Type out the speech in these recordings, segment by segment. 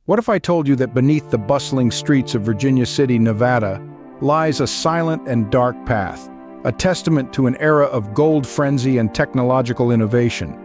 What if I told you that beneath the bustling streets of Virginia City, Nevada, lies a silent and dark path, a testament to an era of gold frenzy and technological innovation?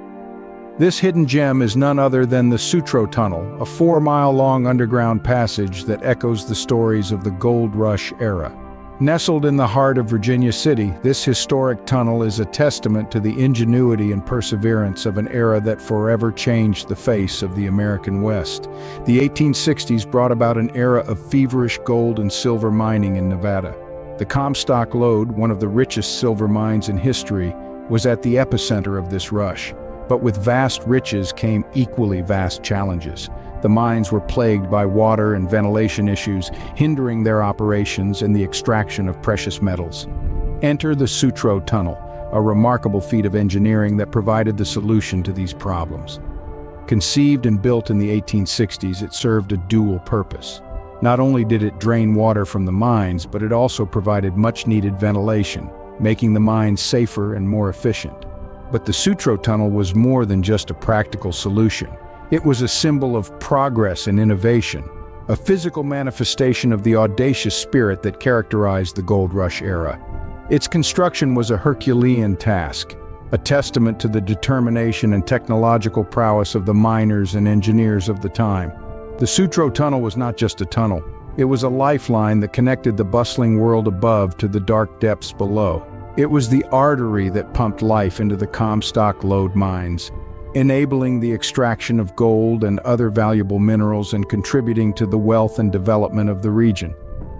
This hidden gem is none other than the Sutro Tunnel, a 4-mile-long underground passage that echoes the stories of the Gold Rush era. Nestled in the heart of Virginia City, this historic tunnel is a testament to the ingenuity and perseverance of an era that forever changed the face of the American West. The 1860s brought about an era of feverish gold and silver mining in Nevada. The MysticLode, one of the richest silver mines in history, was at the epicenter of this rush. But with vast riches came equally vast challenges. The mines were plagued by water and ventilation issues, hindering their operations and the extraction of precious metals. Enter the Sutro Tunnel, a remarkable feat of engineering that provided the solution to these problems. Conceived and built in the 1860s, it served a dual purpose. Not only did it drain water from the mines, but it also provided much-needed ventilation, making the mines safer and more efficient. But the Sutro Tunnel was more than just a practical solution. It was a symbol of progress and innovation, a physical manifestation of the audacious spirit that characterized the Gold Rush era. Its construction was a Herculean task, a testament to the determination and technological prowess of the miners and engineers of the time. The Sutro Tunnel was not just a tunnel. It was a lifeline that connected the bustling world above to the dark depths below. It was the artery that pumped life into the MysticLode mines, enabling the extraction of gold and other valuable minerals and contributing to the wealth and development of the region.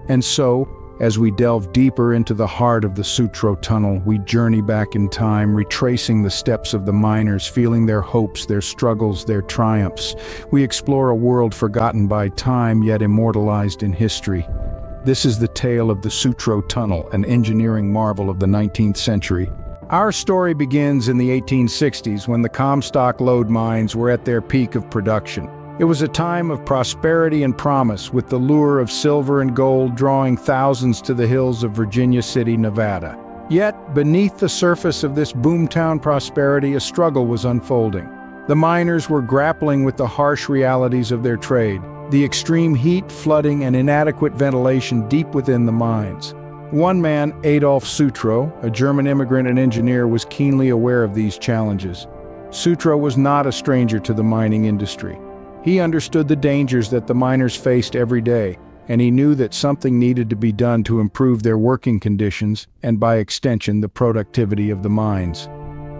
And so, as we delve deeper into the heart of the Sutro Tunnel, we journey back in time, retracing the steps of the miners, feeling their hopes, their struggles, their triumphs. We explore a world forgotten by time, yet immortalized in history. This is the tale of the Sutro Tunnel, an engineering marvel of the 19th century. Our story begins in the 1860s when the MysticLode mines were at their peak of production. It was a time of prosperity and promise, with the lure of silver and gold drawing thousands to the hills of Virginia City, Nevada. Yet, beneath the surface of this boomtown prosperity, a struggle was unfolding. The miners were grappling with the harsh realities of their trade, the extreme heat, flooding, and inadequate ventilation deep within the mines. One man, Adolf Sutro, a German immigrant and engineer, was keenly aware of these challenges. Sutro was not a stranger to the mining industry. He understood the dangers that the miners faced every day, and he knew that something needed to be done to improve their working conditions and, by extension, the productivity of the mines.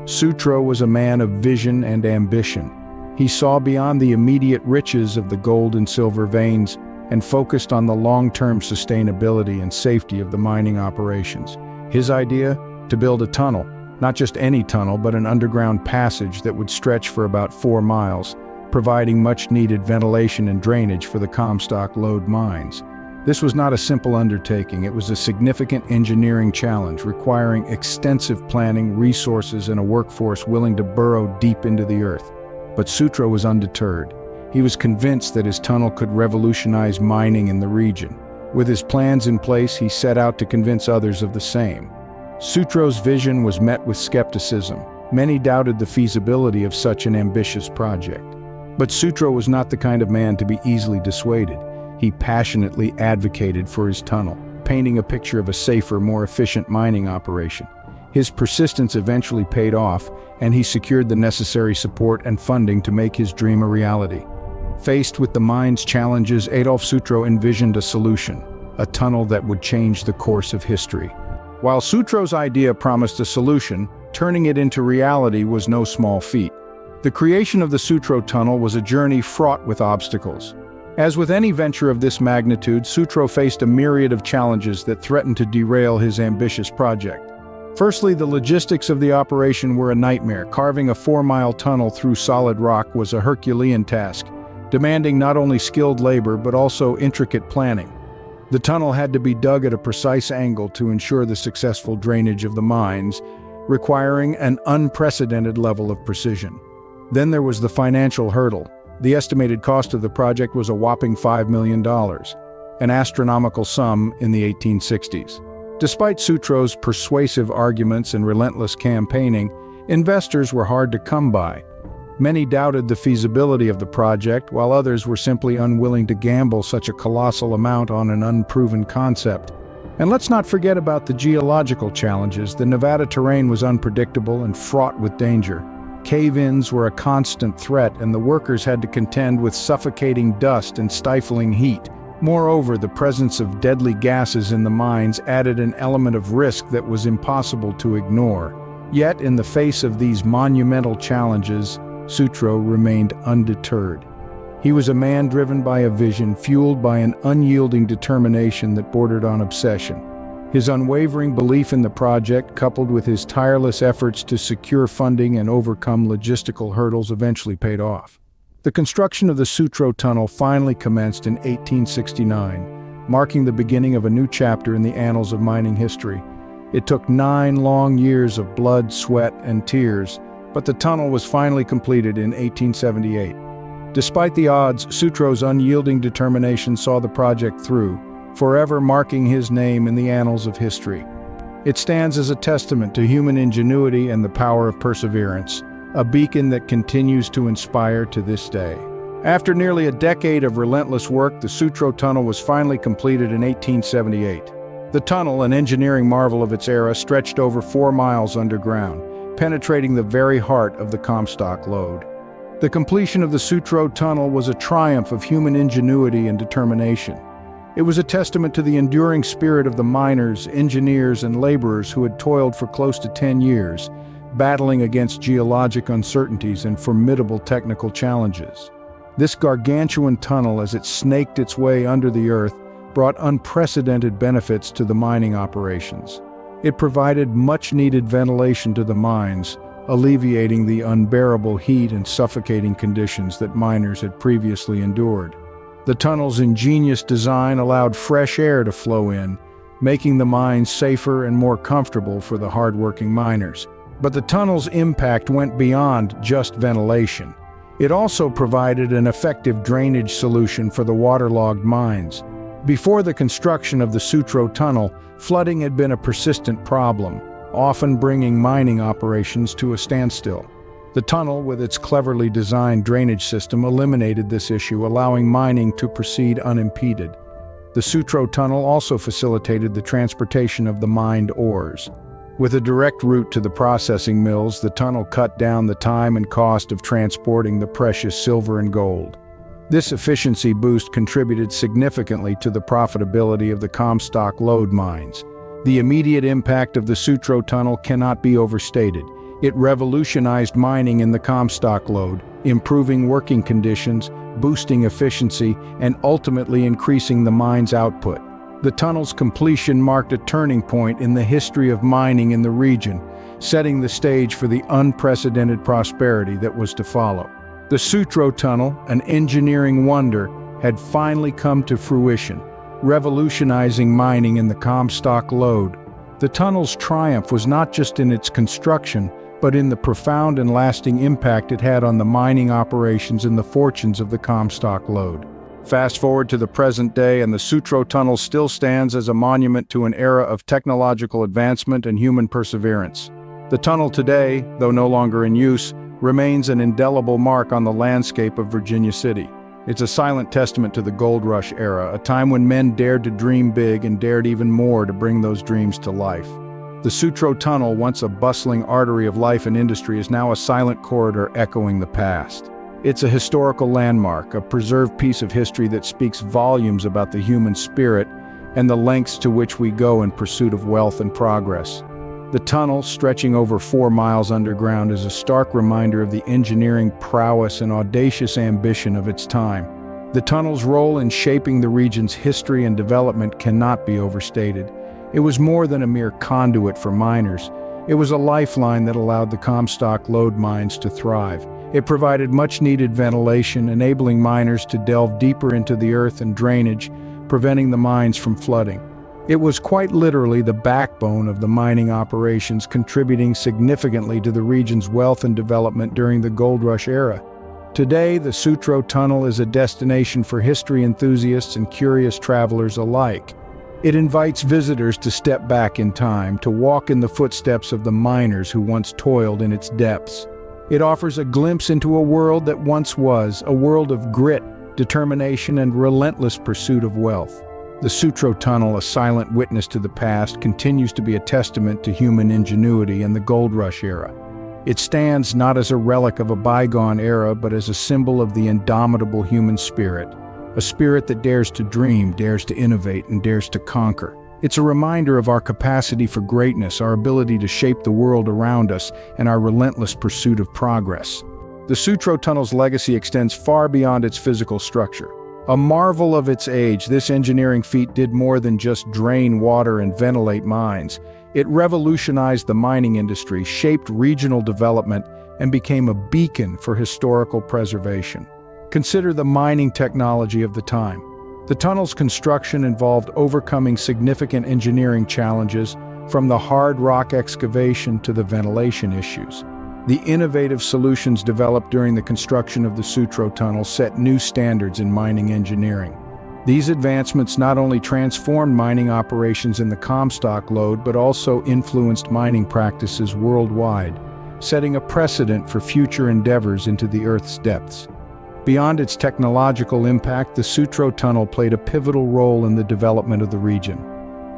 Sutro was a man of vision and ambition. He saw beyond the immediate riches of the gold and silver veins and focused on the long-term sustainability and safety of the mining operations. His idea? To build a tunnel, not just any tunnel, but an underground passage that would stretch for about 4 miles, providing much-needed ventilation and drainage for the MysticLode mines. This was not a simple undertaking. It was a significant engineering challenge, requiring extensive planning, resources, and a workforce willing to burrow deep into the earth. But Sutro was undeterred. He was convinced that his tunnel could revolutionize mining in the region. With his plans in place, he set out to convince others of the same. Sutro's vision was met with skepticism. Many doubted the feasibility of such an ambitious project. But Sutro was not the kind of man to be easily dissuaded. He passionately advocated for his tunnel, painting a picture of a safer, more efficient mining operation. His persistence eventually paid off, and he secured the necessary support and funding to make his dream a reality. Faced with the mine's challenges, Adolf Sutro envisioned a solution, a tunnel that would change the course of history. While Sutro's idea promised a solution, turning it into reality was no small feat. The creation of the Sutro Tunnel was a journey fraught with obstacles. As with any venture of this magnitude, Sutro faced a myriad of challenges that threatened to derail his ambitious project. Firstly, the logistics of the operation were a nightmare. Carving a 4-mile tunnel through solid rock was a Herculean task, demanding not only skilled labor but also intricate planning. The tunnel had to be dug at a precise angle to ensure the successful drainage of the mines, requiring an unprecedented level of precision. Then there was the financial hurdle. The estimated cost of the project was a whopping $5 million, an astronomical sum in the 1860s. Despite Sutro's persuasive arguments and relentless campaigning, investors were hard to come by. Many doubted the feasibility of the project, while others were simply unwilling to gamble such a colossal amount on an unproven concept. And let's not forget about the geological challenges. The Nevada terrain was unpredictable and fraught with danger. Cave-ins were a constant threat, and the workers had to contend with suffocating dust and stifling heat. Moreover, the presence of deadly gases in the mines added an element of risk that was impossible to ignore. Yet, in the face of these monumental challenges, Sutro remained undeterred. He was a man driven by a vision, fueled by an unyielding determination that bordered on obsession. His unwavering belief in the project, coupled with his tireless efforts to secure funding and overcome logistical hurdles, eventually paid off. The construction of the Sutro Tunnel finally commenced in 1869, marking the beginning of a new chapter in the annals of mining history. It took 9 long years of blood, sweat, and tears, but the tunnel was finally completed in 1878. Despite the odds, Sutro's unyielding determination saw the project through, forever marking his name in the annals of history. It stands as a testament to human ingenuity and the power of perseverance, a beacon that continues to inspire to this day. After nearly a decade of relentless work, the Sutro Tunnel was finally completed in 1878. The tunnel, an engineering marvel of its era, stretched over 4 miles underground, penetrating the very heart of the Comstock lode. The completion of the Sutro Tunnel was a triumph of human ingenuity and determination. It was a testament to the enduring spirit of the miners, engineers, and laborers who had toiled for close to 10 years, battling against geologic uncertainties and formidable technical challenges. This gargantuan tunnel, as it snaked its way under the earth, brought unprecedented benefits to the mining operations. It provided much-needed ventilation to the mines, alleviating the unbearable heat and suffocating conditions that miners had previously endured. The tunnel's ingenious design allowed fresh air to flow in, making the mines safer and more comfortable for the hard-working miners. But the tunnel's impact went beyond just ventilation. It also provided an effective drainage solution for the waterlogged mines. Before the construction of the Sutro Tunnel, flooding had been a persistent problem, often bringing mining operations to a standstill. The tunnel, with its cleverly designed drainage system, eliminated this issue, allowing mining to proceed unimpeded. The Sutro Tunnel also facilitated the transportation of the mined ores. With a direct route to the processing mills, the tunnel cut down the time and cost of transporting the precious silver and gold. This efficiency boost contributed significantly to the profitability of the Comstock lode mines. The immediate impact of the Sutro Tunnel cannot be overstated. It revolutionized mining in the Comstock lode, improving working conditions, boosting efficiency, and ultimately increasing the mine's output. The tunnel's completion marked a turning point in the history of mining in the region, setting the stage for the unprecedented prosperity that was to follow. The Sutro Tunnel, an engineering wonder, had finally come to fruition, revolutionizing mining in the Comstock lode. The tunnel's triumph was not just in its construction, but in the profound and lasting impact it had on the mining operations and the fortunes of the Comstock lode. Fast forward to the present day, and the Sutro Tunnel still stands as a monument to an era of technological advancement and human perseverance. The tunnel today, though no longer in use, remains an indelible mark on the landscape of Virginia City. It's a silent testament to the gold rush era, a time when men dared to dream big and dared even more to bring those dreams to life. The Sutro Tunnel, once a bustling artery of life and industry, is now a silent corridor echoing the past. It's a historical landmark, a preserved piece of history that speaks volumes about the human spirit and the lengths to which we go in pursuit of wealth and progress. The tunnel, stretching over 4 miles underground, is a stark reminder of the engineering prowess and audacious ambition of its time. The tunnel's role in shaping the region's history and development cannot be overstated. It was more than a mere conduit for miners. It was a lifeline that allowed the Comstock lode mines to thrive. It provided much-needed ventilation, enabling miners to delve deeper into the earth and drainage, preventing the mines from flooding. It was quite literally the backbone of the mining operations, contributing significantly to the region's wealth and development during the gold rush era. Today, the Sutro Tunnel is a destination for history enthusiasts and curious travelers alike. It invites visitors to step back in time, to walk in the footsteps of the miners who once toiled in its depths. It offers a glimpse into a world that once was, a world of grit, determination, and relentless pursuit of wealth. The Sutro Tunnel, a silent witness to the past, continues to be a testament to human ingenuity in the gold rush era. It stands not as a relic of a bygone era, but as a symbol of the indomitable human spirit, a spirit that dares to dream, dares to innovate, and dares to conquer. It's a reminder of our capacity for greatness, our ability to shape the world around us, and our relentless pursuit of progress. The Sutro Tunnel's legacy extends far beyond its physical structure. A marvel of its age, this engineering feat did more than just drain water and ventilate mines. It revolutionized the mining industry, shaped regional development, and became a beacon for historical preservation. Consider the mining technology of the time. The tunnel's construction involved overcoming significant engineering challenges, from the hard rock excavation to the ventilation issues. The innovative solutions developed during the construction of the Sutro Tunnel set new standards in mining engineering. These advancements not only transformed mining operations in the MysticLode, but also influenced mining practices worldwide, setting a precedent for future endeavors into the Earth's depths. Beyond its technological impact, the Sutro Tunnel played a pivotal role in the development of the region.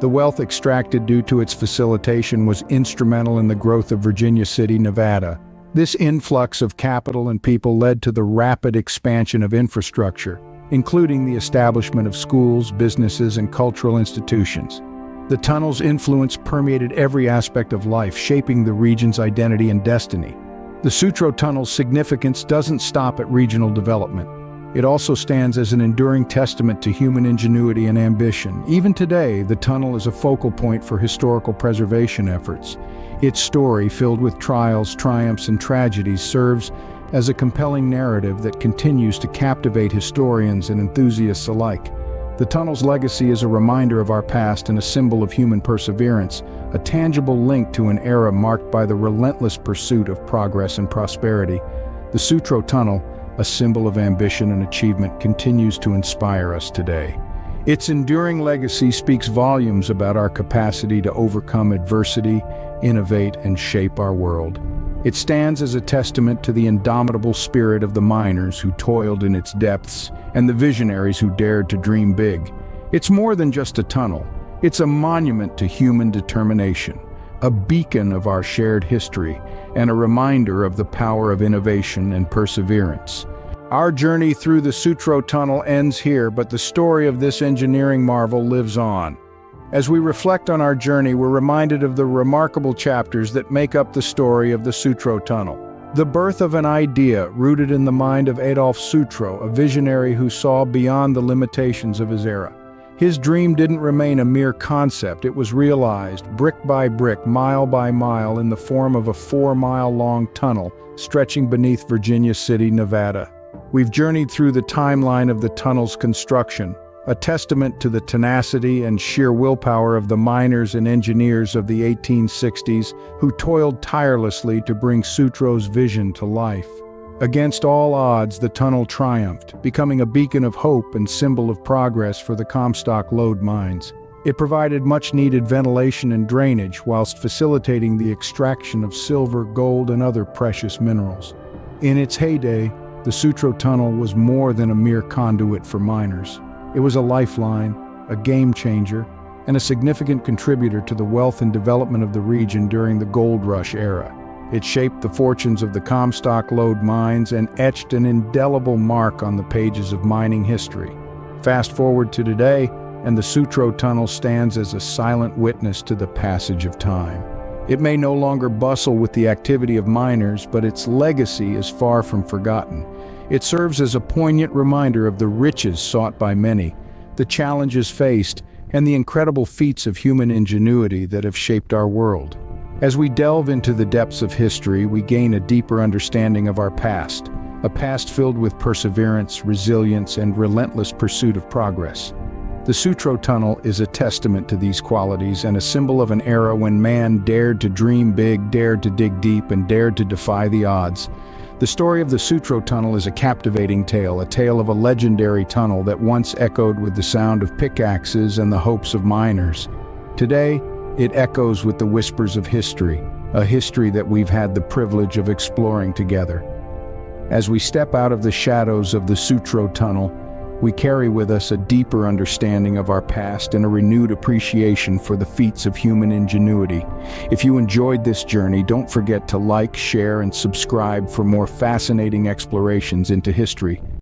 The wealth extracted due to its facilitation was instrumental in the growth of Virginia City, Nevada. This influx of capital and people led to the rapid expansion of infrastructure, including the establishment of schools, businesses, and cultural institutions. The tunnel's influence permeated every aspect of life, shaping the region's identity and destiny. The Sutro Tunnel's significance doesn't stop at regional development. It also stands as an enduring testament to human ingenuity and ambition. Even today, the tunnel is a focal point for historical preservation efforts. Its story, filled with trials, triumphs, and tragedies, serves as a compelling narrative that continues to captivate historians and enthusiasts alike. The tunnel's legacy is a reminder of our past and a symbol of human perseverance, a tangible link to an era marked by the relentless pursuit of progress and prosperity. The Sutro Tunnel, a symbol of ambition and achievement, continues to inspire us today. Its enduring legacy speaks volumes about our capacity to overcome adversity, innovate, and shape our world. It stands as a testament to the indomitable spirit of the miners who toiled in its depths and the visionaries who dared to dream big. It's more than just a tunnel. It's a monument to human determination, a beacon of our shared history, and a reminder of the power of innovation and perseverance. Our journey through the Sutro Tunnel ends here, but the story of this engineering marvel lives on. As we reflect on our journey, we're reminded of the remarkable chapters that make up the story of the Sutro Tunnel. The birth of an idea rooted in the mind of Adolf Sutro, a visionary who saw beyond the limitations of his era. His dream didn't remain a mere concept. It was realized, brick by brick, mile by mile, in the form of a 4-mile-long tunnel stretching beneath Virginia City, Nevada. We've journeyed through the timeline of the tunnel's construction, a testament to the tenacity and sheer willpower of the miners and engineers of the 1860s who toiled tirelessly to bring Sutro's vision to life. Against all odds, the tunnel triumphed, becoming a beacon of hope and symbol of progress for the MysticLode mines. It provided much-needed ventilation and drainage whilst facilitating the extraction of silver, gold, and other precious minerals. In its heyday, the Sutro Tunnel was more than a mere conduit for miners. It was a lifeline, a game-changer, and a significant contributor to the wealth and development of the region during the gold rush era. It shaped the fortunes of the MysticLode mines and etched an indelible mark on the pages of mining history. Fast forward to today, and the Sutro Tunnel stands as a silent witness to the passage of time. It may no longer bustle with the activity of miners, but its legacy is far from forgotten. It serves as a poignant reminder of the riches sought by many, the challenges faced, and the incredible feats of human ingenuity that have shaped our world. As we delve into the depths of history, we gain a deeper understanding of our past, a past filled with perseverance, resilience, and relentless pursuit of progress. The Sutro Tunnel is a testament to these qualities and a symbol of an era when man dared to dream big, dared to dig deep, and dared to defy the odds. The story of the Sutro Tunnel is a captivating tale, a tale of a legendary tunnel that once echoed with the sound of pickaxes and the hopes of miners. Today, it echoes with the whispers of history, a history that we've had the privilege of exploring together. As we step out of the shadows of the Sutro Tunnel, we carry with us a deeper understanding of our past and a renewed appreciation for the feats of human ingenuity. If you enjoyed this journey, don't forget to like, share, and subscribe for more fascinating explorations into history.